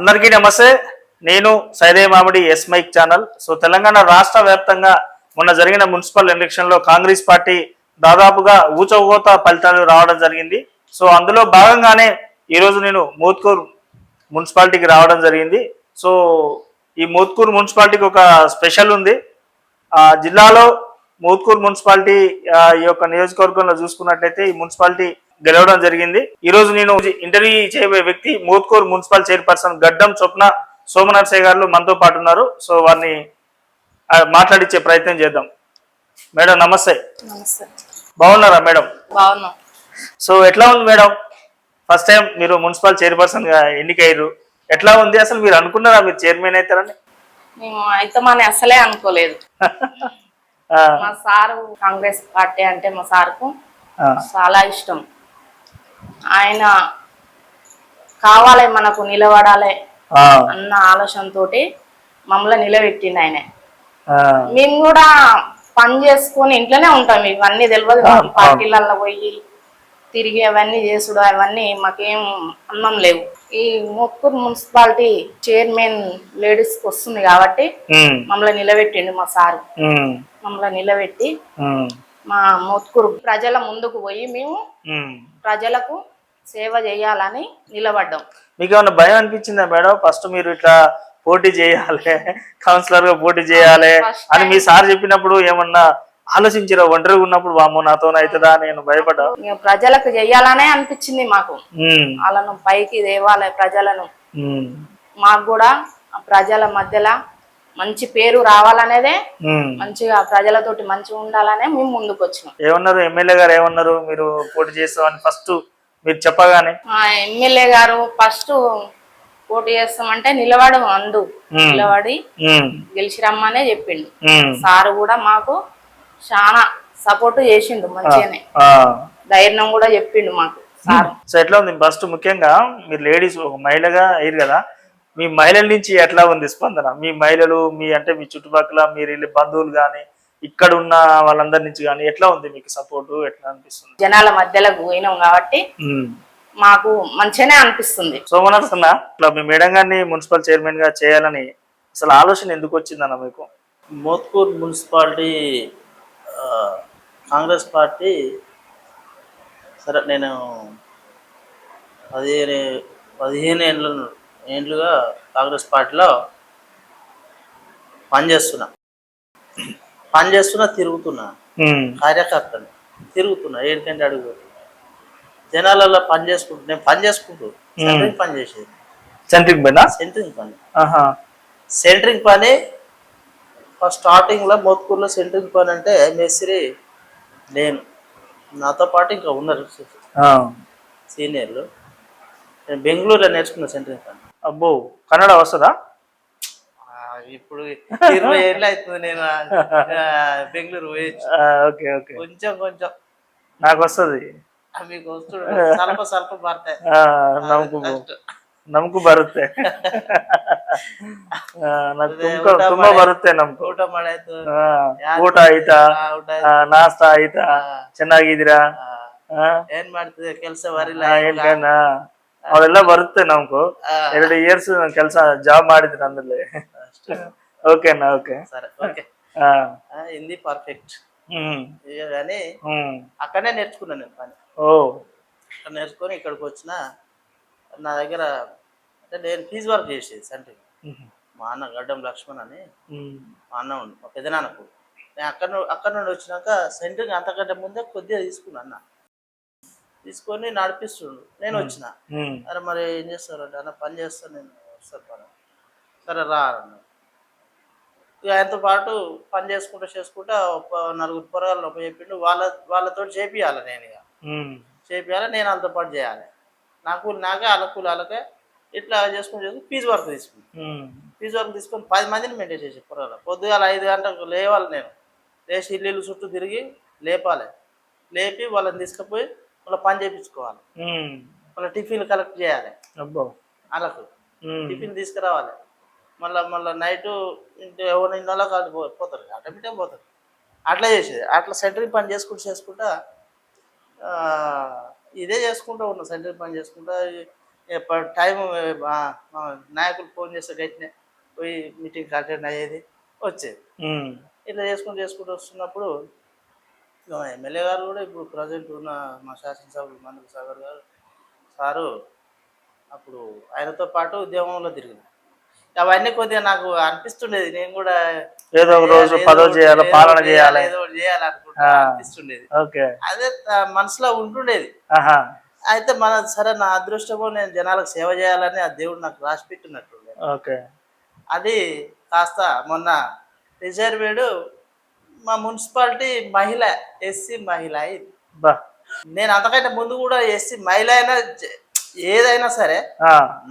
అందరికీ నమస్తే. నేను Saide Mamidi S mic channel. So Telangana రాష్ట్ర వ్యాప్తంగా మొన్న జరిగిన మున్సిపల్ ఎలక్షన్లో కాంగ్రెస్ పార్టీ దాదాపుగా ఊచకోత ఫలితాలు రావడం జరిగింది. సో అందులో భాగంగానే ఈరోజు నేను మోత్కూర్ మున్సిపాలిటీకి రావడం జరిగింది. సో ఈ మోత్కూర్ మున్సిపాలిటీకి ఒక స్పెషల్ ఉంది. జిల్లాలో మోత్కూర్ మున్సిపాలిటీ ఈ యొక్క నియోజకవర్గంలో చూసుకున్నట్లయితే ఈ మున్సిపాలిటీ గెలవడం జరిగింది. ఈ రోజు నేను ఇంటర్వ్యూ చేయబోయే వ్యక్తి మోత్కూర్ మున్సిపల్ చైర్పర్సన్ గడ్డం స్వప్న సోమనర్సయ్య గారు మనతో పాటు ఉన్నారు. సో వారిని మాట్లాడించే ప్రయత్నం చేద్దాం. మేడం నమస్తే. బాగున్నారా మేడం? బాగున్నాం. సో ఎట్లా ఉంది మేడం? ఫస్ట్ టైం మీరు మున్సిపల్ చైర్పర్సన్ గా ఎన్నికయ్యారు. ఎట్లా ఉంది? అసలు మీరు అనుకున్నారా మీరు చైర్మన్ అవుతారని? మేము అయితే అసలే అనుకోలేదు. మా సారు కాంగ్రెస్ పార్టీ అంటే మా సార్కు చాలా ఇష్టం. ఆయన కావాలి మనకు నిలబడాలి అన్న ఆలోచనతోటి మమ్మల్ని నిలబెట్టిండు ఆయన. మేము కూడా పని చేసుకొని ఇంట్లోనే ఉంటాం. ఇవన్నీ తెలియదు. పార్టీలలో పోయి తిరిగి అవన్నీ చేసుడు అవన్నీ మాకేం అన్నం లేవు. ఈ మోత్కూర్ మున్సిపాలిటీ చైర్మన్ లేడీస్ కి వస్తుంది కాబట్టి మమ్మల్ని నిలబెట్టిండు మా సారు. మమ్మల్ని నిలబెట్టి మా మోత్కూరు ప్రజల ముందుకు పోయి మేము ప్రజలకు సేవ చేయాలని నిలబడ్డాం. మీకు ఏమన్నా భయం అనిపించిందా మేడం? ఫస్ట్ మీరు ఇట్లా పోటీ చేయాలి, కౌన్సిలర్ గా పోటీ చేయాలి అని మీ సార్ చెప్పినప్పుడు ఏమన్నా ఆలోచించారా? ఒంటరిగా ఉన్నప్పుడు వామ్మో నాతో అవుతుందా నేను భయపడ్డా? ప్రజలకు చెయ్యాలనే అనిపించింది మాకు. వాళ్ళను పైకి తేవాలి ప్రజలను. మాకు కూడా ప్రజల మధ్యలో మంచి పేరు రావాలనేదే, మంచిగా ప్రజలతోటి మంచిగా ఉండాలనే మేము ముందుకు వచ్చినాం. ఏమన్నారు ఎమ్మెల్యే గారు? ఏమన్నారు మీరు పోటీ చేస్తామని ఫస్ట్ మీరు చెప్పగానే? ఎమ్మెల్యే గారు ఫస్ట్ పోటీ చేస్తామంటే నిలబడు అందు నిలబడి గెలిచి రమ్మనే చెప్పిండు. సారు కూడా మాకు చాలా సపోర్ట్ చేసిండు. మంచిగానే ధైర్యం కూడా చెప్పిండు మాకు సార్. సో ఎట్లా ఉంది ఫస్ట్ ముఖ్యంగా మీరు లేడీస్ ఒక మహిళగా అయ్యారు కదా, మీ మహిళల నుంచి ఎట్లా ఉంది స్పందన? మీ మహిళలు మీ అంటే మీ చుట్టుపక్కల మీరు బంధువులు కానీ ఇక్కడ ఉన్న వాళ్ళందరి నుంచి కానీ ఎట్లా ఉంది మీకు సపోర్ట్? ఎట్లా అనిపిస్తుంది? జనాల మధ్యలో పోయినాం కాబట్టి మాకు మంచిగానే అనిపిస్తుంది. సోమనర్సన్న, ఇట్లా మీ మేడం గారిని మున్సిపల్ చైర్మన్ గా చేయాలని అసలు ఆలోచన ఎందుకు వచ్చిందన్న మీకు? మోత్కూర్ మున్సిపాలిటీ కాంగ్రెస్ పార్టీ సరే నేను 15 ఏళ్ళుగా కాంగ్రెస్ పార్టీలో పనిచేస్తున్నా తిరుగుతున్నా, కార్యకర్తని తిరుగుతున్నా, ఏడికంటే అడుగు జనాలలో నేను పని చేసుకుంటూ పని చేసేది. సెంట్రింగ్ పని ఫస్ట్ స్టార్టింగ్ లో మోత్కూర్లో సెంట్రింగ్ పని అంటే మేస్త్రి నేను, నాతో పాటు ఇంకా ఉన్నారు సీనియర్లు. నేను బెంగళూరులో నేర్చుకున్నా సెంట్రింగ్ పని. అబ్బో, కన్నడ వస్తుందా? ఇప్పుడు 20 ఏళ్ళు అవుతుంది నేను బెంగళూరు పోయి. కొంచెం కొంచెం నాకు వస్తుంది. మీకు వస్తుంది ಸ್ವಲ್ಪ ಸ್ವಲ್ಪ ಬರ್ತೆ. ನಮಗೂ ಬರುತ್ತೆ. ತುಂಬಾ ಬರುತ್ತೆ ನಮ್ಗೆ. ಊಟ ಮಾಡಾಯ್ತು, ಊಟ ಆಯ್ತಾ, ನಾಷ್ಟ ಆಯ್ತಾ, ಚೆನ್ನಾಗಿದ್ದೀರಾ, ಏನ್ ಮಾಡ್ತಿದ್ದೆ ಕೆಲಸ ಬರಿಲ್ಲ ಅವೆಲ್ಲ ಬರುತ್ತೆ ನಮ್ಗೂ. 2 ಇಯರ್ಸ್ ಕೆಲಸ ಜಾಬ್ ಮಾಡಿದ್ರಿ ಅಂದ್ರಲ್ಲಿ. ఓకేనా? ఓకే సరే. ఓకే, హిందీ పర్ఫెక్ట్ కానీ అక్కడనే నేర్చుకున్నాను నేను పని. అక్కడ నేర్చుకొని ఇక్కడికి వచ్చిన నా దగ్గర అంటే నేను ఫీజు వర్క్ చేసేది సెంట్రింగ్. మా అన్న గడ్డం లక్ష్మణ్ అని మా అన్న ఉండి మా పెదనాన్నకు. నేను అక్కడ నుండి వచ్చినాక సెంట్రింగ్ అంతకంటే ముందే కొద్దిగా తీసుకున్నా అన్న, తీసుకొని నడిపిస్తుండు. నేను వచ్చిన అరే మరి ఏం చేస్తారు అంటే అన్న పని చేస్తాను నేను వస్తాను పని. సరే రా అన్న. ఇక ఆయనతో పాటు పని చేసుకుంటా 4 పొరగాళ్ళు చెప్పిండు. వాళ్ళతో చేపియాలి, నేను ఇక చేపియాలి, నేను వాళ్ళతో పాటు చేయాలి. నాకు నాకే వాళ్ళకే ఇట్లా చేసుకుని ఫీజు వర్క్ తీసుకుని 10 మందిని మెయింటైన్ చేసే పొరగాలు. పొద్దుగాల 5 గంటలకు లేవాలి, నేను లేచి ఇల్లు చుట్టూ తిరిగి లేపి వాళ్ళని తీసుకుపోయి వాళ్ళ పని చేయించుకోవాలి. వాళ్ళ టిఫిన్లు కలెక్ట్ చేయాలి, వాళ్ళకు టిఫిన్ తీసుకురావాలి. మళ్ళీ నైటు ఎవరి ఇళ్ళలో కాదు పోతారు, ఆటోమేటిక్గా పోతారు. అట్లా చేసేది. అట్లా సెంటరింగ్ పని చేసుకుంటా ఇదే చేసుకుంటూ ఉన్నా. సెంటరింగ్ పని చేసుకుంటా టైం మా నాయకులు ఫోన్ చేస్తే గట్టినే పోయి మీటింగ్ అటెండ్ అయ్యేది వచ్చేది. ఇట్లా చేసుకుంటూ వస్తున్నప్పుడు మా ఎమ్మెల్యే గారు కూడా ఇప్పుడు ప్రజెంట్ ఉన్న మా శాసనసభ్యులు మందుల సాగర్ గారు సారు అప్పుడు ఆయనతో పాటు ఉద్యమంలో తిరిగిన అవన్నీ కొద్దిగా నాకు అనిపిస్తుండేది, నేను కూడా ఏదో ఒక రోజు పదవి చేయాలి, పాలన చేయాలి, ఏదో చేయాలనుకుంటా అనిపిస్తుండేది. అదే మనసులో ఉంటుండేది. అయితే సరే నా అదృష్టమో నేను జనాలకు సేవ చేయాలని ఆ దేవుడు నాకు రాసి పెట్టినట్టుండే. అది కాస్త మొన్న రిజర్వేడ్ మా మున్సిపాలిటీ మహిళ ఎస్సీ మహిళ ఇది. నేను అంతకంటే ముందు కూడా ఎస్సీ మహిళ అయినా ఏదైనా సరే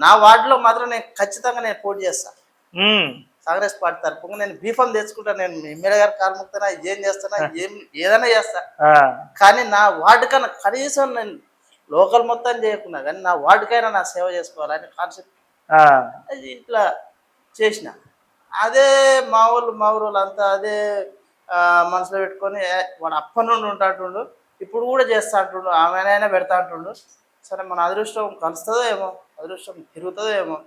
నా వార్డులో మాత్రం నేను ఖచ్చితంగా నేను పోటీ చేస్తాను. కాంగ్రెస్ పార్టీ తరఫున నేను బీఫామ్ తెచ్చుకుంటాను. నేను ఎమ్మెల్యే గారు కారణముక్తానా, ఏం చేస్తానా, ఏదైనా చేస్తా. కానీ నా వార్డు కన్నా కనీసం నేను లోకల్ మొత్తం చేయకున్నా కానీ నా వార్డుకైనా నా సేవ చేసుకోవాలని కాన్సెప్ట్ ఇట్లా చేసిన. అదే మా ఊరు అంతా అదే మనసులో పెట్టుకొని వాడు అప్పటి నుండి ఉంటాంటుండు, ఇప్పుడు కూడా చేస్తా అంటుండు, ఆమెనైనా పెడతా అంటుండు. సరే మన అదృష్టం కలుస్తుందో ఏమో, అదృష్టం తిరుగుతుందో ఏమో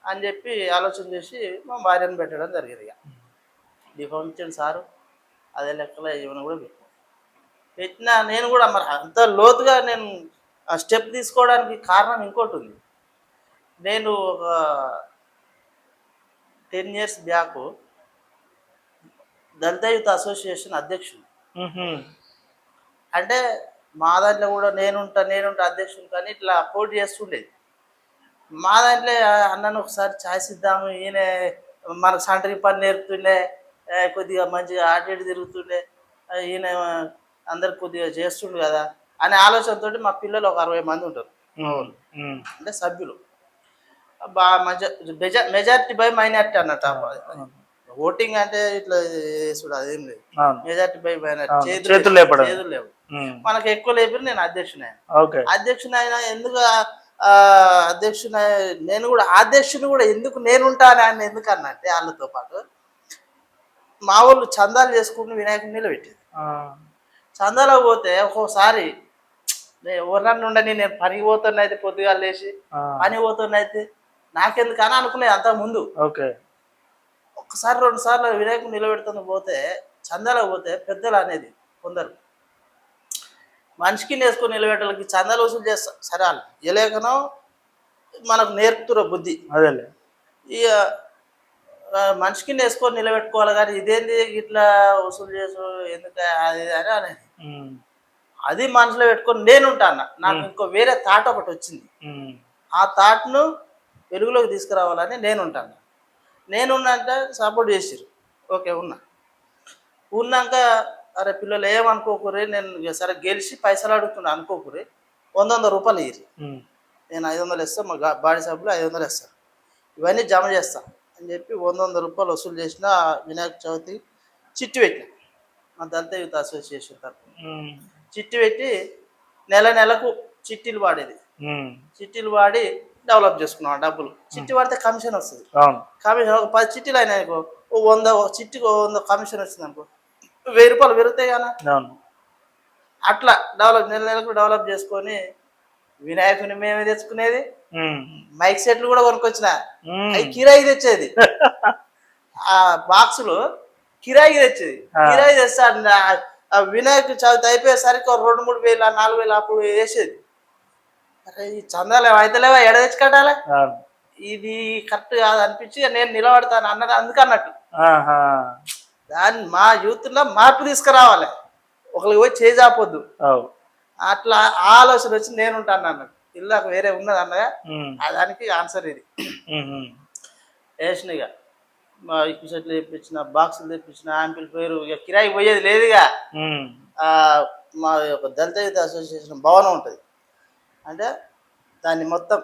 అని చెప్పి ఆలోచన చేసి మా భార్యను పెట్టడం జరిగింది. ఇక దీపం ఇచ్చాను సారు, అదే లెక్కలో ఈవెన కూడా పెట్టినా. నేను కూడా మరి అంత లోతుగా నేను ఆ స్టెప్ తీసుకోవడానికి కారణం ఇంకోటి ఉంది. నేను ఒక 10 years బ్యాక్ దళిత యూత్ అసోసియేషన్ అధ్యక్షుడు. అంటే మా దాంట్లో కూడా నేనుంటా అధ్యక్షుడు, కానీ ఇట్లా పోటీ చేస్తుండేది. మా దాంట్లో అన్నను ఒకసారి ఛాయిస్ ఇద్దాము, ఈయన మనకు సంటరీ పని నేర్పుతుండే, కొద్దిగా మంచిగా ఆటేడు తిరుగుతుండే, ఈయన అందరికి కొద్దిగా చేస్తుండు కదా అనే ఆలోచనతో మా పిల్లలు ఒక 60 మంది ఉంటారు అంటే సభ్యులు. బాగా మంచిగా మెజారిటీ బై మైనారిటీ అన్నట్టు. ఓటింగ్ అంటే ఇట్లా చూడ అదేం లేదు, మెజారిటీ బై మైనారిటీ, చేతులు లేవు. మనకు ఎక్కువ లేపి నేను అధ్యక్షునైనా ఎందుకు నేను కూడా అధ్యక్షుని కూడా ఎందుకు నేనుంటాను ఆయన ఎందుకు అన్నట్టే. వాళ్ళతో పాటు మా వాళ్ళు చందాలు చేసుకుని వినాయకుని నిలబెట్టేది. చందాలో పోతే ఒక్కోసారి ఎవరన్నా ఉండని నేను పనికి పోతున్నైతే పొద్దుగా లేచి పని పోతున్నైతే నాకెందుకు అని అనుకునేది అంత ముందు. ఒక్కసారి 2 సార్లు వినాయకుని నిలబెడుతుంది పోతే చందాలో పోతే పెద్దలు అనేది కొందరు మనిషికి నేర్చుకుని నిలబెట్టాలకి చందాలు వసూలు చేస్తా. సరే వాళ్ళు ఇయలేకనో మనకు నేర్పుతున్న బుద్ధి అదేలే. ఇక మనిషికి నేర్చుకొని నిలబెట్టుకోవాలి, కానీ ఇదేంది ఇట్లా వసూలు చేసు ఎందుకు అది అని అనేది. అది మనసులో పెట్టుకొని నేనుంటాను. నాకు ఇంకో వేరే థాట్ ఒకటి వచ్చింది. ఆ థాట్ను వెలుగులోకి తీసుకురావాలని నేనుంటాను. నేనున్నంటే సపోర్ట్ చేసిరు, ఓకే ఉన్నాక అరే పిల్లలు ఏమనుకోకూరి, నేను సరే గెలిచి పైసలు అడుగుతున్నా అనుకోకూరి, 100 రూపాయలు ఇయ్యి, నేను 500 ఇస్తాను, మా బాడీ సభ్యులు 500 ఇస్తారు, ఇవన్నీ జమ చేస్తా అని చెప్పి 100 రూపాయలు వసూలు చేసిన. వినాయక చవితి చిట్టి పెట్టిన మా దళిత యూత్ అసోసియేషన్ తరఫున చిట్టి పెట్టి నెలకు చిట్టీలు వాడేది. చిట్టీలు వాడి డెవలప్ చేసుకున్నాం. డబ్బులు చిట్టి వాడితే కమిషన్ వస్తుంది. కమిషన్ ఒక 10 చిట్టీలు అయినాయి అనుకో, 100 చిట్టికి 100 కమిషన్ వచ్చింది అనుకో, 1000 రూపాయలు పెరుగుతాయి కదా. అట్లా నెలకు డెవలప్ చేసుకొని వినాయకుని మేమే తెచ్చుకునేది. మైక్ సెట్లు కూడా కొనుక్కొచ్చిన, అవి కిరాయి తెచ్చేది. ఆ బాక్సులు కిరాయి తెచ్చేది. కిరాయి తెస్తా వినాయక చవితి అయిపోయేసరికి 2-3 వేలు 4 వేలు అప్పుడు వేసేది. అరే ఈ చందాలు అయితేలేవా, ఎడ తెచ్చి కట్టాలి, ఇది కరెక్ట్ కాదు అనిపించి నేను నిలబడతాను అన్నది అందుకన్నట్టు. దాన్ని మా యూత్లో మార్పు తీసుకురావాలి, ఒకరికి పోయి చేజాపొద్దు. అట్లా ఆలోచన వచ్చి నేనుంటాను అన్నట్టు. ఇల్లాక వేరే ఉన్నది అన్నగా దానికి ఆన్సర్ ఇది. వేసినగా మా ఇక్కు సెట్లు తెప్పించిన, బాక్సులు తెప్పించిన, యాంప్లిఫైర్, ఇక కిరాయి పోయేది లేదుగా. మా యొక్క దళిత యూత్ అసోసియేషన్ భవనం ఉంటుంది, అంటే దాన్ని మొత్తం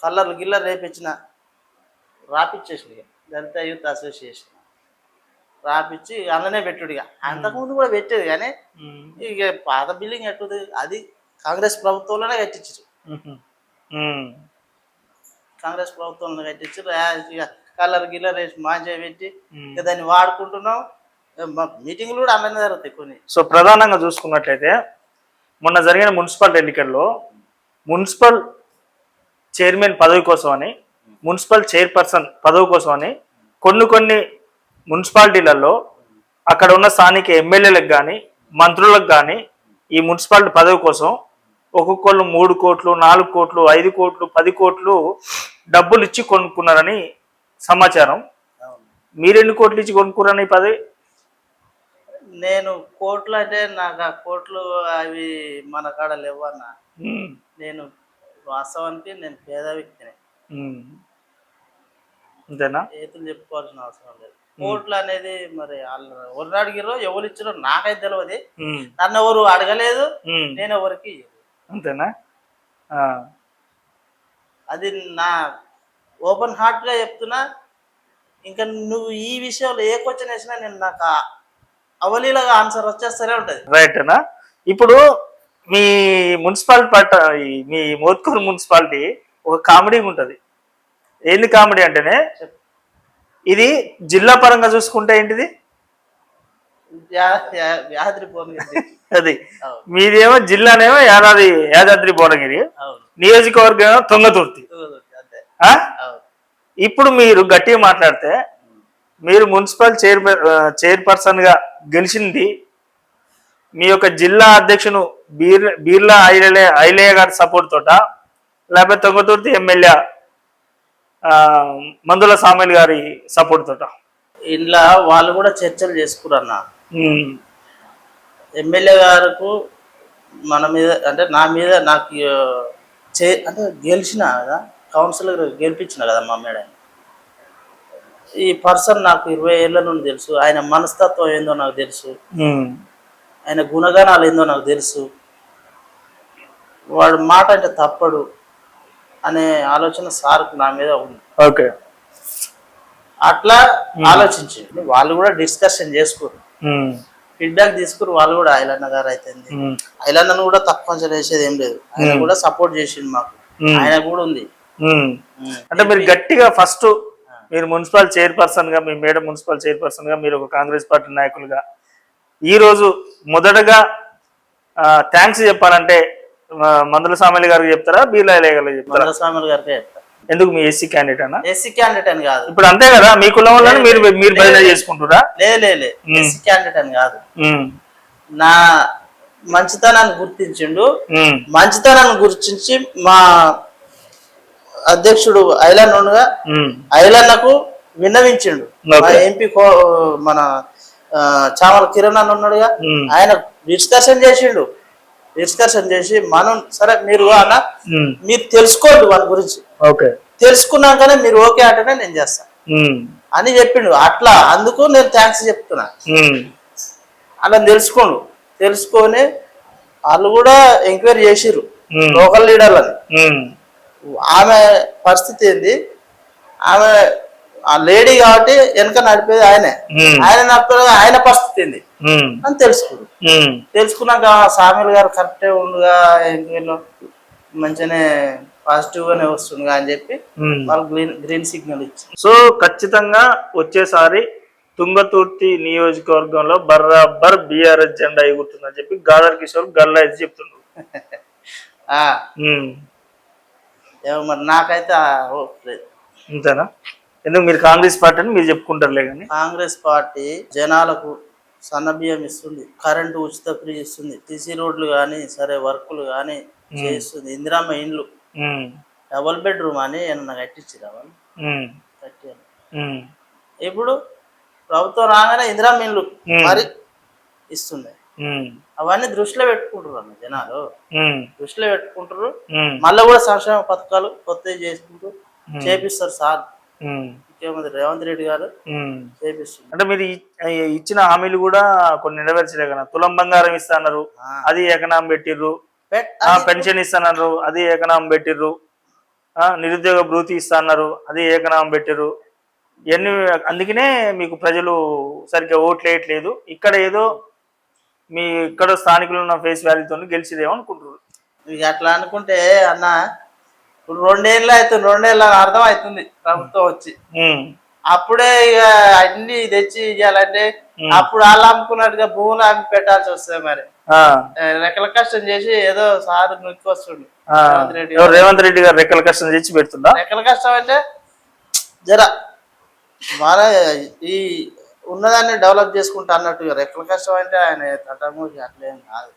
కలర్లు గిల్లర్ వేపించిన, రాపిచ్చేసిన. ఇక దళిత యూత్ అసోసియేషన్ రాపిచ్చి అందులోనే పెట్టుడిగా. అంతకుముందు కూడా పెట్టేది, కానీ ఇక పాత బిల్డింగ్ ఎట్టుది అది కాంగ్రెస్ ప్రభుత్వంలోనే కట్టించారు. కాంగ్రెస్ ప్రభుత్వంలో కట్టించారు. ఇక కలర్ గిల్లర్ వేసి మాంచే పెట్టి ఇక దాన్ని వాడుకుంటున్నాం. మీటింగ్లు కూడా అందులోనే జరుగుతాయి కొన్ని. సో ప్రధానంగా చూసుకున్నట్లయితే మొన్న జరిగిన మున్సిపల్ ఎన్నికల్లో మున్సిపల్ చైర్మన్ పదవి కోసం అని, మున్సిపల్ చైర్పర్సన్ పదవి కోసం అని కొన్ని మున్సిపాలిటీలలో అక్కడ ఉన్న స్థానిక ఎమ్మెల్యేలకు కానీ మంత్రులకు కానీ ఈ మున్సిపాలిటీ పదవి కోసం ఒక్కొక్కళ్ళు 3 కోట్లు 4 కోట్లు 5 కోట్లు 10 కోట్లు డబ్బులు ఇచ్చి కొనుక్కున్నారని సమాచారం. మీరు ఎన్ని కోట్లు ఇచ్చి కొనుక్కున్నారని ఈ పదవి? నేను కోట్లు అంటే నాకు ఆ కోట్లు అవి మన కాడ లేవన్నా. నేను వాస్తవానికి నేను పేద వ్యక్తిని, అంతేనా? ఏతులు చెప్పుకోవాల్సిన అవసరం లేదు. కోట్లు అనేది మరి వాళ్ళు ఎవరు అడిగిరో ఎవరు ఇచ్చిరో నాకైతే తెలియదు. నన్ను ఎవరు అడగలేదు, నేను ఎవరికి అంతేనా? అది నా ఓపెన్ హార్ట్ గా చెప్తున్నా. ఇంకా నువ్వు ఈ విషయంలో ఏ క్వశ్చన్ వేసినా నేను నాకు అవలీలగా ఆన్సర్ వచ్చేస్తూనే ఉంటది. రైట్నా? ఇప్పుడు మీ మీ మోత్కూరు మున్సిపాలిటీ ఒక కామెడీ ఉంటది. ఏంది కామెడీ అంటేనే, ఇది జిల్లా పరంగా చూసుకుంటే ఏంటిది యాదాద్రి భువనగిరి, అది మీదేమో జిల్లానేమో యాదాద్రి భువనగిరి, నియోజకవర్గం ఏమో తుంగతుర్తి. ఇప్పుడు మీరు గట్టిగా మాట్లాడితే, మీరు మున్సిపల్ చైర్పర్సన్ గా గెలిచింది మీ యొక్క జిల్లా అధ్యక్షుడు బీర్లా ఐలయ్య గారి సపోర్ట్ తోట, లేకపోతే తుంగతుర్తి ఎమ్మెల్యే మందుల సామేల్ గారి సపోర్ట్ తోట? ఇంట్లో వాళ్ళు కూడా చర్చలు చేసుకురన్న. ఎమ్మెల్యే గారికి మన మీద అంటే నా మీద నాకు అంటే గెలిచిన కదా, కౌన్సిలర్ గెలిపించిన కదా మా మేడం. ఈ పర్సన్ నాకు 20 ఏళ్ళ నుండి తెలుసు. ఆయన మనస్తత్వం ఏందో నాకు తెలుసు, ఆయన గుణగణాలు ఏందో నాకు తెలుసు. వాడు మాట అంటే తప్పడు అనే ఆలోచన సార్కు నా మీద ఉంది. ఓకే, అట్లా ఆలోచించి వాళ్ళు కూడా డిస్కషన్ చేసుకోరు, ఫీడ్బ్యాక్ తీసుకురు. వాళ్ళు కూడా ఐలన్న గారు అయితే ఐలన్నను కూడా తక్కువ చేసేది ఏం లేదు. ఆయన కూడా సపోర్ట్ చేసిండు మాకు, ఆయన కూడా ఉంది. అంటే మీరు గట్టిగా ఫస్ట్ మీరు మున్సిపల్ చైర్పర్సన్ గా, మీ మేడం మున్సిపల్ చైర్పర్సన్ గా, మీరు ఒక కాంగ్రెస్ పార్టీ నాయకులుగా ఈ రోజు మొదటగా థ్యాంక్స్ చెప్పాలంటే మందుల సామేల్ గారికి చెప్తారా, బీర్లా ఐలయ్య గారికి చెప్తారా? మందుల సామేల్ గారికి చెప్తారు. ఎందుకు? మీ ఎస్సీ క్యాండిడేట్ అన్నా? ఎస్సీ క్యాండిడేట్ అని కాదు. ఇప్పుడు అంతే కదా, మీ కులం వాళ్ళని మీరు బదిలీ చేసుకుంటారా? లేదు, ఎస్సీ క్యాండిడేట్ అని కాదు. నా మంచితనాన్ని గుర్తించిండు. మంచితనాన్ని గుర్తించి మా అధ్యక్షుడు ఐలన్నగా ఐలన్నకు విన్నవించిండు. ఎంపీ మన చామల కిరణ్ అని ఉన్నాడుగా, ఆయన డిస్కషన్ చేసిండు. డిస్కషన్ చేసి మనం సరే మీరు అన్న మీరు తెలుసుకోండి వాళ్ళ గురించి, తెలుసుకున్నాకనే మీరు ఓకే అంటేనే నేను చేస్తాను అని చెప్పిండు. అట్లా అందుకు నేను థ్యాంక్స్ చెప్తున్నా. అలా తెలుసుకొని వాళ్ళు కూడా ఎంక్వైరీ చేసిర్రు లోకల్ లీడర్లని. ఆమె పరిస్థితి ఏంది, ఆమె ఆ లేడీ కాబట్టి వెనక నడిపేది ఆయనే, ఆయన పరిస్థితి ఏంది అని తెలుసుకున్నాక సామేల్ గారు కరెక్టే ఉండుగా, ఎంక్వైరీలో మంచిగానే పాజిటివ్ గానే వస్తుందిగా అని చెప్పి వాళ్ళు గ్రీన్ సిగ్నల్ ఇచ్చారు. సో ఖచ్చితంగా వచ్చేసారి తుంగతుర్తి నియోజకవర్గంలో బర్రాబర్ బీఆర్ఎస్ జెండా ఎగురుతుందని చెప్పి గాదర్ కిషోర్ గల్లా అయితే చెప్తున్నారు. మరి నాకైతే అంతేనా? ఎందుకు? మీరు కాంగ్రెస్ పార్టీ అని మీరు చెప్పుకుంటారులే, కానీ కాంగ్రెస్ పార్టీ జనాలకు సన్నబియ్యం ఇస్తుంది, కరెంటు ఉచిత ఫ్రీ ఇస్తుంది, టీసీ రోడ్లు కానీ సరే వర్కులు కానీ చేస్తుంది, ఇందిరామ్మ ఇండ్లు డబుల్ బెడ్రూమ్ అని ఏమన్నా కట్టించిరా వాళ్ళు? కట్టారు. ఇప్పుడు ప్రభుత్వం రాగానే ఇందిరామ్మ ఇండ్లు మరి ఇస్తుంది. అవన్నీ దృష్టిలో పెట్టుకుంటారు అన్న జనాలు, దృష్టిలో పెట్టుకుంటారు. మళ్ళీ కూడా సంక్షేమ పథకాలు కొత్తవి చేసుకుంటూ చేపిస్తారు సార్. ముఖ్యమంత్రి రేవంత్ రెడ్డి గారు చేపిస్తున్నారు. అంటే మీరు ఇచ్చిన హామీలు కూడా కొన్ని నెరవేర్చలే కదా. తులం బంగారం ఇస్తాన్నారు, అది ఎకనాం పెట్టిర్రు. పెన్షన్ ఇస్తాన్నారు, అది ఏకనామం పెట్టిర్రు. నిరుద్యోగ భృతి ఇస్తాన్నారు, అది ఏకనామం పెట్టిర్రు. ఇవన్నీ అందుకనే మీకు ప్రజలు సరిగ్గా ఓట్లు వేయట్లేదు. ఇక్కడ ఏదో మీ ఇక్కడ స్థానికులు ఉన్న ఫేస్ వాల్యూతో గెలిచిదేమో అనుకుంటారు. ఇక అట్లా అనుకుంటే అన్న, ఇప్పుడు 2 ఏళ్ళు అవుతుంది, 2 ఏళ్ళ అర్థం అవుతుంది ప్రభుత్వం వచ్చి. అప్పుడే ఇక అన్ని తెచ్చి ఇవ్వాలంటే అప్పుడు వాళ్ళు అమ్ముకున్నట్టుగా భూములు అమ్మి పెట్టాల్సి వస్తుంది మరి. రెక్కల కష్టం చేసి ఏదో సార్ నొక్కి వస్తుండు రేవంత్ రెడ్డి గారు రెక్కల కష్టం చేసి పెడుతుందా? రెక్కల కష్టం అంటే జర మన ఈ ఉన్నదాన్ని డెవలప్ చేసుకుంటా అన్నట్టుగా రెక్కల కష్టం అంటే ఆయన తటమూసి అట్లేం కాదు.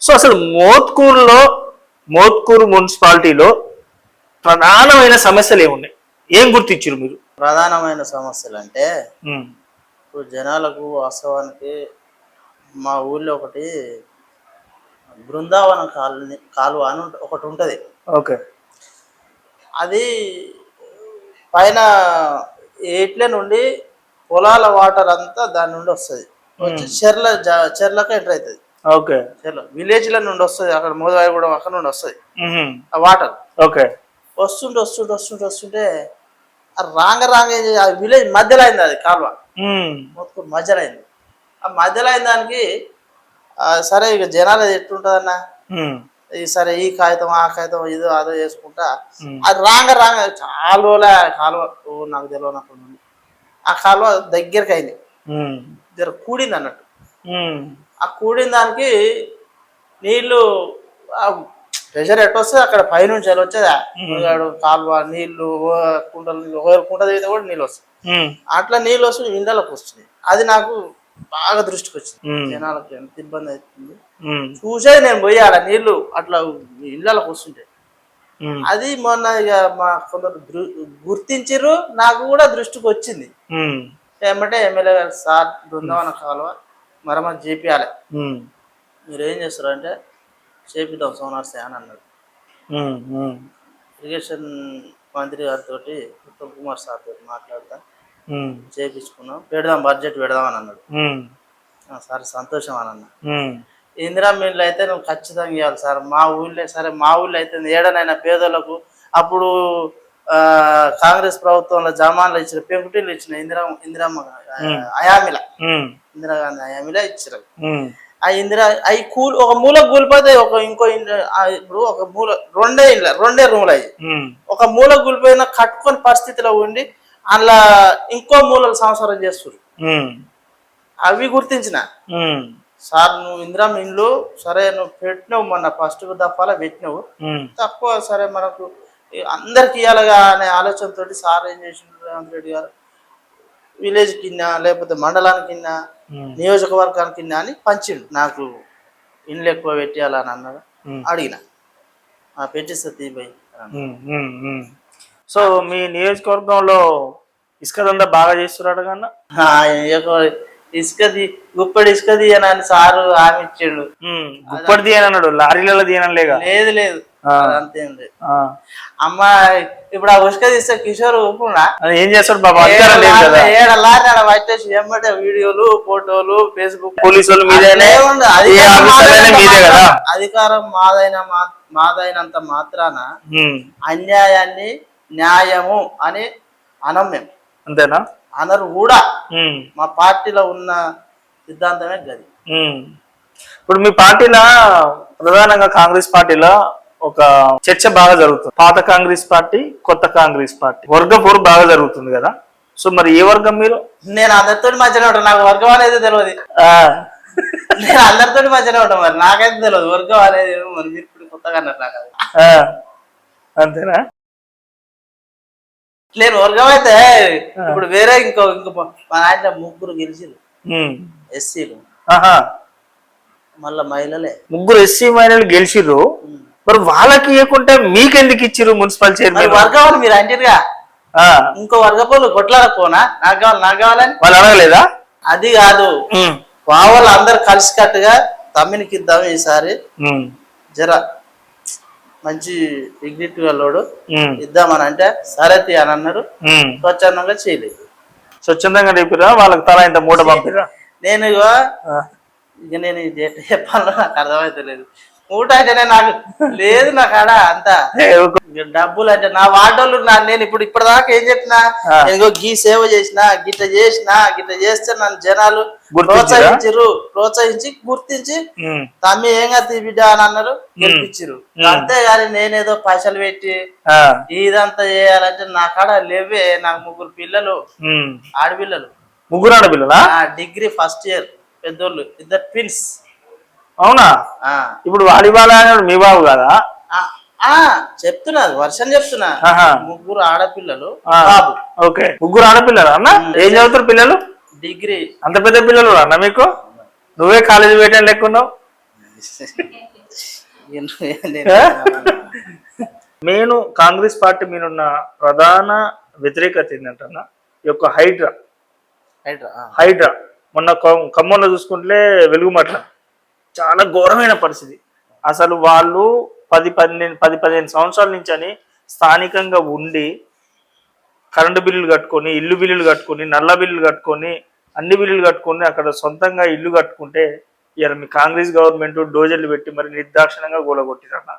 సో అసలు మోత్కూరు మున్సిపాలిటీలో ప్రధానమైన సమస్యలు ఏమున్నాయి, ఏం గుర్తించారు మీరు? ప్రధానమైన సమస్యలు అంటే ఇప్పుడు జనాలకు వాస్తవానికి మా ఊళ్ళో ఒకటి బృందావనం కాలువ అని ఒకటి ఉంటది. ఓకే. అది పైన ఏట్ల నుండి పొలాల వాటర్ అంతా దాని నుండి వస్తుంది, వచ్చి చెర్లకు ఎంటర్ అవుతుంది. ఓకే. విలేజ్ల నుండి వస్తుంది, అక్కడ మోదవాయిగూడెం అక్కడ నుండి వస్తుంది ఆ వాటర్. ఓకే. వస్తుంటే రాంగ ఆ విలేజ్ మధ్యలో అయింది, అది కాలువ మొత్తం మధ్యలో అయింది. ఆ మధ్యలో అయిన దానికి సరే ఇక జనాలు ఎట్లుంటదన్నా, సరే ఈ కాగితం ఆ కాగితం ఇదో అదో చేసుకుంటా అది రాంగ చాలా కాలువ నాకు తెలియనప్పుడు నుండి ఆ కాలువ దగ్గరికి అయింది, జర కూడింది అన్నట్టు. ఆ కూడిన దానికి నీళ్లు ప్రెషర్ ఎట్టు వస్తుంది అక్కడ పైనుంచి ఎలా వచ్చేదా కాలువ నీళ్లు కుంటలు నీళ్ళు కుంట దిగితే కూడా నీళ్ళు వస్తాయి. అట్లా నీళ్ళు వస్తుంది ఇళ్ళకి వస్తుంది. అది నాకు బాగా దృష్టికి వచ్చింది, జనాలకు ఎంత ఇబ్బంది అవుతుంది చూసేది. నేను పోయాల నీళ్లు అట్లా ఇళ్ళకి వస్తుంటే అది మొన్న ఇక మా కొందరు గుర్తించిర్రు, నాకు కూడా దృష్టికి వచ్చింది. ఏమంటే ఎమ్మెల్యే గారు సార్ బృందావన కాలువ మరమ్మతు చేపియాలి, మీరు ఏం చేస్తారు అంటే చేపిద్దాం సోమవారం అని అన్నాడు. ఇరిగేషన్ మంత్రి గారితో ఉత్తమ్ కుమార్ సార్ తోటి మాట్లాడతా చేపించుకున్నాం, పెడదాం బడ్జెట్ పెడదాం అని అన్నాడు. సార్ సంతోషం అని అన్నా. ఇందిరా మిల్లు అయితే నువ్వు ఖచ్చితంగా ఇవ్వాలి సార్ మా ఊళ్ళో. సరే మా ఊళ్ళో అయితే ఏడనైనా పేదలకు అప్పుడు కాంగ్రెస్ ప్రభుత్వంలో జమాన్లు ఇచ్చిన పెంకుటీలు ఇచ్చిన ఇందిరాగాంధీ హయామిలా ఇచ్చారు. ఆ అవి ఒక మూల కూలిపోతే ఇంకో ఇప్పుడు ఒక మూల రెండే రూములు అయ్యి ఒక మూల కూలిపోయినా కట్టుకొని పరిస్థితిలో ఉండి అందులో ఇంకో మూలలు సంసారం చేస్తారు. అవి గుర్తించిన సార్ నువ్వు ఇందిరా ఇండ్లు సరే నువ్వు పెట్టినావు, మొన్న ఫస్ట్ దఫాలో పెట్టినావు తక్కువ, సరే మనకు అందరికి ఇవ్వాలిగా అనే ఆలోచనతో సార్ ఏం చేసిండు రేవంత్ రెడ్డి గారు, విలేజ్ కింద లేకపోతే మండలానికి నియోజకవర్గానికి కింద అని పంచిండు. నాకు ఇండ్లు ఎక్కువ పెట్టాలని అన్నాడు. అడిగిన పెట్టిస్తా తీపోయి. సో మీ నియోజకవర్గంలో ఇసుక దందా బాగా చేస్తున్నాడు కన్నా, ఇసుకది గుప్పడి ఇసుకది అని సారు హామీ ఇచ్చిండు. గుప్పడి తీయనన్నాడు, లారీలలో తీయనలేగా? లేదు అంతేం లేదు. అమ్మా ఇప్పుడు ఆ ఉసుక తీస్తే కిషోర్ ఊపున్నా ఏం చేస్తాడు బాబా? వచ్చేసి ఏమంటే వీడియోలు ఫోటోలు ఫేస్బుక్ పోలీసులు అధికారం మాదైనంత మాత్రాన అన్యాయాన్ని న్యాయము అని అనం మేము. అంతేనా? అనరు కూడా. మా పార్టీలో ఉన్న సిద్ధాంతమే గది. ఇప్పుడు మీ పార్టీలో ప్రధానంగా కాంగ్రెస్ పార్టీలో ఒక చర్చ బాగా జరుగుతుంది, పాత కాంగ్రెస్ పార్టీ కొత్త కాంగ్రెస్ పార్టీ వర్గ పోరు బాగా జరుగుతుంది కదా. సో మరి ఏ వర్గం మీరు? నేను అందరితో మధ్యనే ఉంటాను, నాకు వర్గం అనేది తెలియదు. నేను అందరితో మధ్యనే ఉంటాను, మరి నాకైతే తెలియదు వర్గం అనేది. మరి మీరు ఇప్పుడు కొత్తగా అన్నారు నాకు అది. అంతేనా? నేను వర్గం అయితే ఇప్పుడు వేరే ఇంకో మా ఆయన ముగ్గురు గెలిచిరు ఎస్సీలు, మళ్ళా మహిళలే ముగ్గురు ఎస్సీ మహిళలు గెలిచిర్రు. మరి వాళ్ళకి ఇవ్వకుంటే మీకెందుకు ఇచ్చిర్రు మున్సిపల్ చైర్మన్? వర్గం అని మీరు అంటారుగా, ఇంకో వర్గపోలు కొట్లాడకపోనా నాకు కావాలని వాళ్ళు అడగలేదా? అది కాదు, వాళ్ళు అందరు కలిసికట్టుగా తమ్మినికి ఇద్దాం ఈసారి, జర మంచి డిగ్నిటీ వాళ్ళోడు ఇద్దామని అంటే సరే అని అన్నారు. స్వచ్ఛందంగా చేయలేదు. స్వచ్ఛందంగా చెప్పిరా వాళ్ళకి తల ఇంత మూట పంపిరా? నేను ఇక నేను చెప్పాలో నాకు అర్థమైతే లేదు. మూట అంటేనే నాకు లేదు, నా కాడ అంతా డబ్బులు అంటే నా వాటోళ్ళు నేను ఇప్పుడు ఇప్పటిదాకా ఏం చెప్పినా, నేను గీ సేవ చేసినా గిట్ట చేస్తే నన్ను జనాలు ప్రోత్సహించి గుర్తించి తమ్మి ఏంగా బిడ్డ అని అన్నారు, గెలిపించారు. అంతేగాని నేనేదో పైసలు పెట్టి ఇదంతా చేయాలంటే నా కాడ లేవే. నాకు ముగ్గురు పిల్లలు, ఆడపిల్లలు. ముగ్గురు ఆడపిల్లలా? డిగ్రీ ఫస్ట్ ఇయర్, పెద్దోళ్ళు, ఇద్దరు ట్విన్స్. అవునా? ఇప్పుడు వాలీబాల్ ఆడాడు మీ బాబు కదా? చెప్తున్నా, వర్షం చెప్తున్నా. ముగ్గురు ఆడపిల్లలు, బాబు. ఓకే, ముగ్గురు ఆడపిల్లలు అన్న. ఏం చదువుతారు పిల్లలు? డిగ్రీ. అంత పెద్ద పిల్లలు అన్న మీకు? నువ్వే కాలేజీ పెట్టాను లెక్కున్నావు. నేను కాంగ్రెస్ పార్టీ మీనున్న ప్రధాన వ్యతిరేకత ఏంటంటే ఈ యొక్క హైడ్రా మొన్న ఖమ్మంలో చూసుకుంటే వెలుగుమట్ల చాలా ఘోరమైన పరిస్థితి. అసలు వాళ్ళు 10-15 సంవత్సరాల నుంచి అని స్థానికంగా ఉండి కరెంటు బిల్లులు కట్టుకొని, ఇల్లు బిల్లులు కట్టుకొని, నల్ల బిల్లులు కట్టుకొని, అన్ని బిల్లులు కట్టుకొని అక్కడ సొంతంగా ఇల్లు కట్టుకుంటే ఇవాళ మీ కాంగ్రెస్ గవర్నమెంట్ డోజర్లు పెట్టి మరి నిర్దాక్షిణంగా గోలగొట్టిరన్న.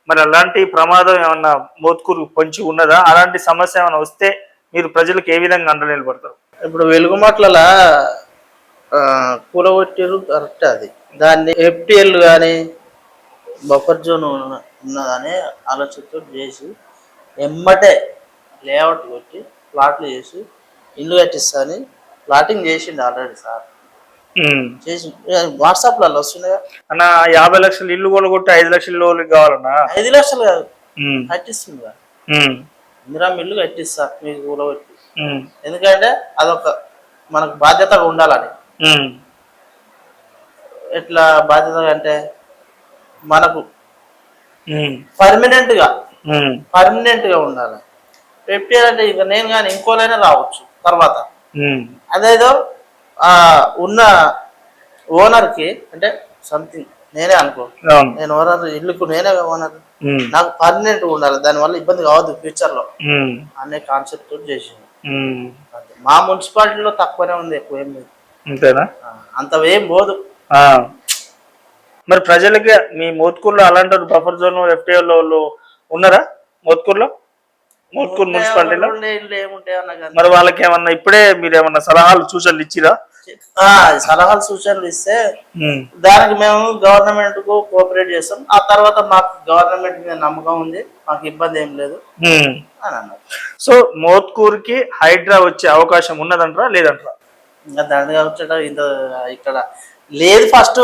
మరి అలాంటి ప్రమాదం ఏమన్నా మోత్కూరు పొంచి ఉన్నదా? అలాంటి సమస్య ఏమైనా వస్తే మీరు ప్రజలకు ఏ విధంగా అండ నిలబడతారు? ఇప్పుడు వెలుగుమట్ల కూలగొట్టిరు కరెక్ట్. అది దాన్ని ఎఫ్టిఎల్ కానీ బఫర్ జోన్ ఉన్నదని ఆలోచనతో చేసి ఎమ్మటే లేఅవుట్ కొట్టి ప్లాట్లు చేసి ఇల్లు కట్టిస్తా అని ప్లాటింగ్ చేసిండు ఆల్రెడీ సార్. చేసి వాట్సాప్లలో వస్తున్నాయి అన్న. 50 లక్షలు ఇల్లు కొనుగొట్టి 5 లక్షల లోన్లు కావాలన్నా? 5 లక్షలు కాదు, కట్టిస్తుంది. ఇందిరా ఇల్లు కట్టిస్తా మీకు కూలగొట్టి. ఎందుకంటే అదొక మనకు బాధ్యతగా ఉండాలని. ఎట్లా బాధ్యతగా అంటే మనకు పర్మనెంట్ గా ఉండాలి. ఎఫ్టీఆర్ అంటే ఇక నేను కానీ ఇంకోలైనా రావచ్చు తర్వాత. అదేదో ఉన్న ఓనర్ కి అంటే సంథింగ్ నేనే అనుకో, నేను ఓనర్ ఇల్లుకు నేనే ఓనర్, నాకు పర్మనెంట్ ఉండాలి, దానివల్ల ఇబ్బంది కావద్దు ఫ్యూచర్ లో అనే కాన్సెప్ట్ తోటి చేసింది. మా మున్సిపాలిటీలో తక్కువనే ఉంది, ఎక్కువ ఏం లేదు. అంతేనా? అంత ఏం పోదు. మరి ప్రజలకి మీ మోత్కూరులో అలాంటి బఫర్ జోన్ ఎఫ్టీఎల్ వాళ్ళు ఉన్నారా? మోత్కూరు మున్సిపాలిటీలో మరి వాళ్ళకి ఏమన్నా ఇప్పుడే మీరు ఏమన్నా సలహాలు సూచనలు ఇచ్చిరా? సలహాలు సూచనలు ఇస్తే దానికి మేము గవర్నమెంట్ కు కోఆపరేట్ చేస్తాం. ఆ తర్వాత మాకు గవర్నమెంట్ మీద నమ్మకం ఉంది, మాకు ఇబ్బంది ఏం లేదు అని అన్నారు. సో మోత్కూరుకి హైడ్రా వచ్చే అవకాశం ఉన్నదంటారా లేదంటారా? ఇంకా దండగా వచ్చేట ఇంత ఇక్కడ లేదు. ఫస్ట్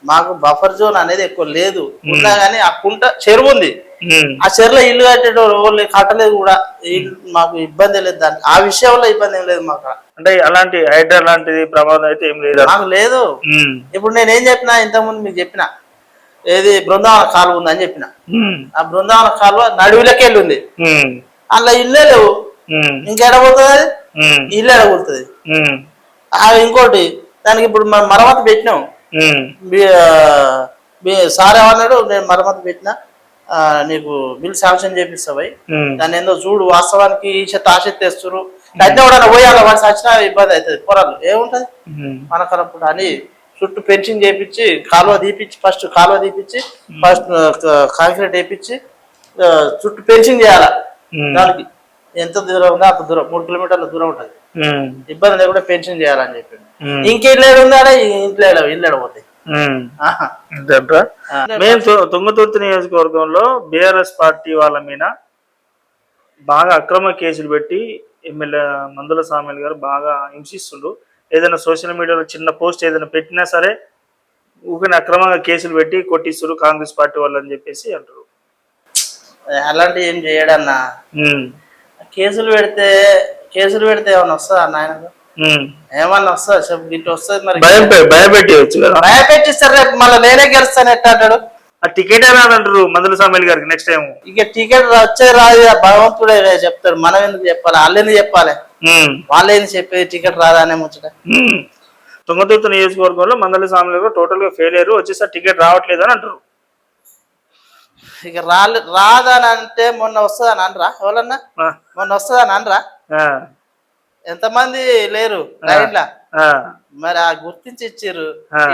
మాకు బఫర్ జోన్ అనేది ఎక్కువ లేదు, ఉన్నా కానీ ఆ కుంట చెరువు ఉంది, ఆ చెరువులో ఇల్లు కట్టేటోళ్ళు కట్టలేదు కూడా. మాకు ఇబ్బంది లేదు, దానికి ఆ విషయంలో ఇబ్బంది ఏం లేదు మాకు. అంటే అలాంటి హైడ్రా లాంటిది ప్రమాదం అయితే ఏం లేదు మాకు లేదు. ఇప్పుడు నేనేం చెప్పినా ఇంతకుముందు మీకు చెప్పిన ఏది బృందావన కాలువ ఉందని చెప్పిన. ఆ బృందావన కాలువ నడువులకి వెళ్ళి ఉంది, అందులో ఇల్లే లేవు, ఇంకెడబోతుంది అది, ఇల్లు ఎడబోతుంది. ఇంకోటి దానికి ఇప్పుడు మనం మరమ్మతు పెట్టినాం. సార్ ఏమన్నాడు, నేను మరమ్మతు పెట్టినా నీకు బిల్ శాంక్షన్ చేపిస్తావై, దాన్ని ఏందో చూడు, వాస్తవానికి ఈ చెత్త ఆ చెత్త తెస్తున్నారు, దాన్ని కూడా పోయాలి, వాడికి వచ్చినా ఇబ్బంది అవుతుంది, పొరాలు ఏముంటది మనకప్పుడు అని చుట్టూ పెన్షన్ చేపించి కాలువ తీపిచ్చి ఫస్ట్ కాంక్రీట్ వేయించి చుట్టూ పెన్షన్ చేయాలి. దానికి ఎంత దూరం ఉందో అంత దూరం, 3 కిలోమీటర్ల దూరం ఉంటుంది, ఇబ్బంది లేకుండా పెన్షన్ చేయాలని చెప్పి. ఇంకెళ్ళు ఉందా ఇంట్లో ఇల్లు పోతాయి. మేము తుంగతుర్తి నియోజకవర్గంలో బీఆర్ఎస్ పార్టీ వాళ్ళ మీద బాగా అక్రమ కేసులు పెట్టి ఎమ్మెల్యే మందుల సామ్యాల్ గారు బాగా హింసిస్తుండ్రు. ఏదైనా సోషల్ మీడియాలో చిన్న పోస్ట్ ఏదైనా పెట్టినా సరే ఊరిని అక్రమంగా కేసులు పెట్టి కొట్టిస్తారు కాంగ్రెస్ పార్టీ వాళ్ళు అని చెప్పేసి అంటారు. అలాంటివి ఏం చేయడన్నా, కేసులు పెడితే ఏమన్నా వస్తుందా అన్న? ఆయనకు ఏమన్నా వస్తుందా చెప్పు? గిట్టు వస్తుంది మరి, భయపెట్టవచ్చు కదా. భయపెట్టిస్తారు, రేపు మళ్ళీ నేనే గెలుస్తాను ఎట్లా అంటాడు? ఆ టికెట్ రాదంటారు మందుల సామ్యాల్ గారికి నెక్స్ట్ టైం. ఇక టికెట్ వచ్చే రాదు, భగవంతుడే చెప్తాడు, మనం ఎందుకు చెప్పాలి, వాళ్ళు ఎందుకు చెప్పాలి, వాళ్ళేంది చెప్పేది టికెట్ రాదా అనే ముచ్చట. తుంగతుర్తి నియోజకవర్గంలో మందుల సామ్యాల్ గారు టోటల్ గా ఫెయిల్ అయ్యారు, వచ్చేసారి టికెట్ రావట్లేదు అని అంటారు. ఇక రాదని అంటే మొన్న వస్తుందని అనరా? ఎవరన్నా మొన్న వస్తుందని అనరా? ఎంతమంది లేరు లైన్లా, మరి ఆ గుర్తించి ఇచ్చారు.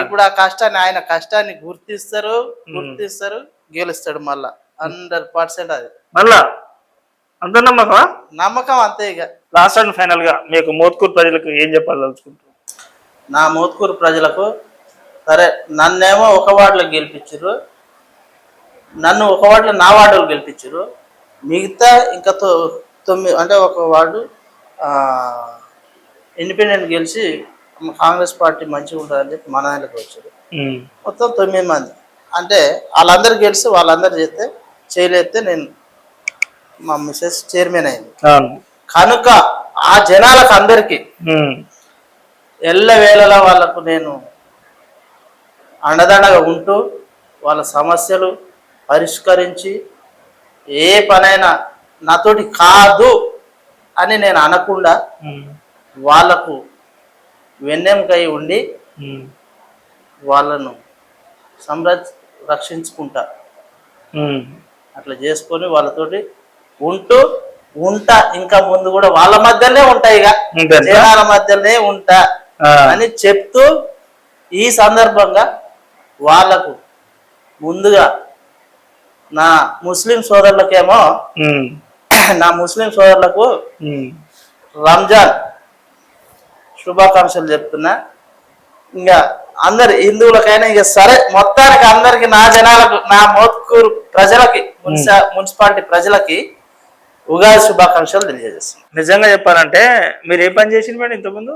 ఇప్పుడు ఆ కష్టాన్ని, ఆయన కష్టాన్ని గుర్తిస్తారు, గెలుస్తాడు మళ్ళా 100%. అది మళ్ళా అంత నమ్మకం అంతే. ఇక లాస్ట్ అండ్ ఫైనల్ గా మీకు మోత్కూరు ప్రజలకు ఏం చెప్పాలనుకుంటున్నారు? నా మోత్కూరు ప్రజలకు, సరే నన్నేమో ఒక వార్డులో గెలిపించారు, నన్ను ఒక వార్డులో నా వార్డులో గెలిపించారు, మిగతా ఇంకా 9 అంటే ఒక వార్డు ఇండిపెండెంట్ గెలిచి కాంగ్రెస్ పార్టీ మంచిగా ఉంటుందని చెప్పి మన దాంట్లోకి వచ్చారు. మొత్తం 9 మంది అంటే వాళ్ళందరూ గెలిచి వాళ్ళందరూ చేస్తే చేయలేస్తే నేను మా మిసెస్ చైర్మన్ అయింది. కనుక ఆ జనాలకు అందరికీ ఎల్లవేళలా వాళ్ళకు నేను అండదండగా ఉంటూ వాళ్ళ సమస్యలు పరిష్కరించి ఏ పనైనా నాతోటి కాదు అని నేను అనకుండా వాళ్ళకు వెన్నెముకై ఉండి వాళ్ళను రక్షించుకుంటా. అట్లా చేసుకొని వాళ్ళతోటి ఉంటా ఇంకా ముందు కూడా వాళ్ళ మధ్యలోనే ఉంటాయి, ఇక జనాల మధ్యలోనే ఉంటా అని చెప్తూ ఈ సందర్భంగా వాళ్ళకు ముందుగా నా ముస్లిం సోదరులకేమో నా ముస్లిం సోదరులకు రంజాన్ శుభాకాంక్షలు చెప్తున్నా. ఇంకా అందరు హిందువులకైనా ఇక సరే మొత్తానికి అందరికి నా జనాలకు నా మోత్కూరు ప్రజలకి మున్సిపాలిటీ ప్రజలకి ఉగాది శుభాకాంక్షలు తెలియజేస్తాను. నిజంగా చెప్పాలంటే మీరు ఏ పని చేసింది మేడం ఇంతకుముందు?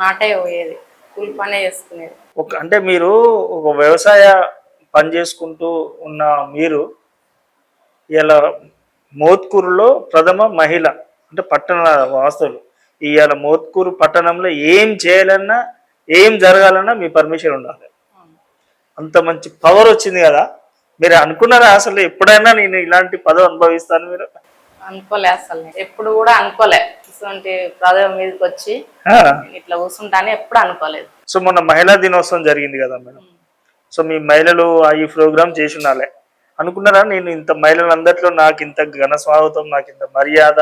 నాటే పోయేది, కూలి పనే చేసుకునేది. అంటే మీరు ఒక వ్యవసాయ పని చేసుకుంటూ ఉన్న మీరు ఇలా మోత్కూరులో ప్రథమ మహిళ అంటే పట్టణ వాసులు ఇవాళ మోత్కూరు పట్టణంలో ఏం చేయాలన్నా ఏం జరగాలన్నా మీ పర్మిషన్ ఉండాలి. అంత మంచి పవర్ వచ్చింది కదా. మీరు అనుకున్నారా అసలు ఎప్పుడైనా నేను ఇలాంటి పదవి అనుభవిస్తాను? మీరు అనుకోలే, అసలు ఎప్పుడు కూడా అనుకోలే. ఇటువంటి పదవి మీదకి వచ్చి ఇట్లా కూర్చుంటానే ఎప్పుడు అనుకోలేదు. సో మొన్న మహిళా దినోత్సవం జరిగింది కదా మేడం. సో మీ మహిళలు ఈ ప్రోగ్రామ్ చేసి ఉండాలి అనుకున్నారా? నేను ఇంత మహిళలందరిలో నాకు ఇంత ఘన స్వాగతం, నాకు ఇంత మర్యాద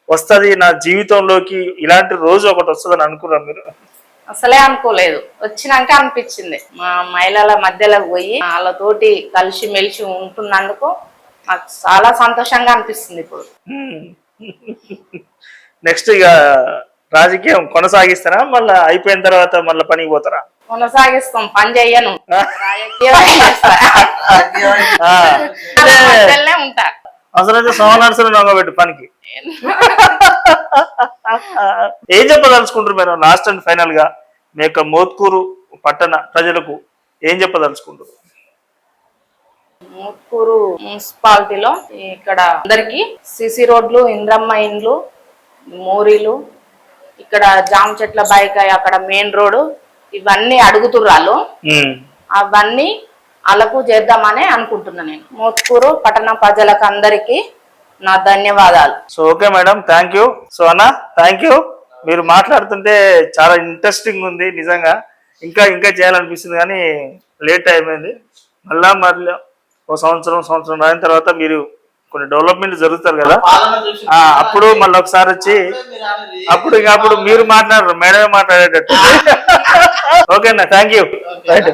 వస్తుంది నా జీవితంలోకి, ఇలాంటి రోజు ఒకటి వస్తుందని అనుకున్నారా మీరు? అసలే అనుకోలేదు. వచ్చినాక అనిపించింది మా మహిళల మధ్యలోకి పోయి వాళ్ళతోటి కలిసి మెలిసి ఉంటున్నందుకు నాకు చాలా సంతోషంగా అనిపిస్తుంది. ఇప్పుడు నెక్స్ట్ ఇక రాజకీయం కొనసాగిస్తారా? మళ్ళీ అయిపోయిన తర్వాత మళ్ళీ పనికి పోతారా? కొనసాగిస్తాం, పని చెయ్యను, ఉంటా. అసలు సోమనాడుసులు నొంగబెట్టు పనికి. ఏం చెప్పదలుచుకుంటారు మీరు లాస్ట్ అండ్ ఫైనల్ గా మీ యొక్క మోత్కూరు పట్టణ ప్రజలకు ఏం చెప్పదలుచుకుంటారు? మోత్కూరు మున్సిపాలిటీలో ఇక్కడ అందరికి సిసి రోడ్లు, ఇంద్రమ్మ ఇండ్లు, మోరీలు, ఇక్కడ జామ చెట్ల బైకాయ, అక్కడ మెయిన్ రోడ్ ఇవన్నీ అడుగుతుర్రాలు. అవన్నీ అలకు చేద్దామని అనుకుంటున్నా. నేను మోత్కూరు పట్టణ ప్రజలకు అందరికి నా ధన్యవాదాలు. So okay madam, thank you. So అన్న థ్యాంక్ యూ. మీరు మాట్లాడుతుంటే చాలా ఇంట్రెస్టింగ్ ఉంది నిజంగా. ఇంకా చేయాలనిపిస్తుంది కానీ లేట్ అయిపోయింది. మళ్ళీ ఓ సంవత్సరం అయిన తర్వాత మీరు కొన్ని డెవలప్మెంట్ జరుగుతారు కదా, అప్పుడు మళ్ళీ ఒకసారి వచ్చి అప్పుడు మీరు మాట్లాడరు, మేడమే మాట్లాడేటట్టు. ఓకే అన్న, థ్యాంక్ యూ. రైట్.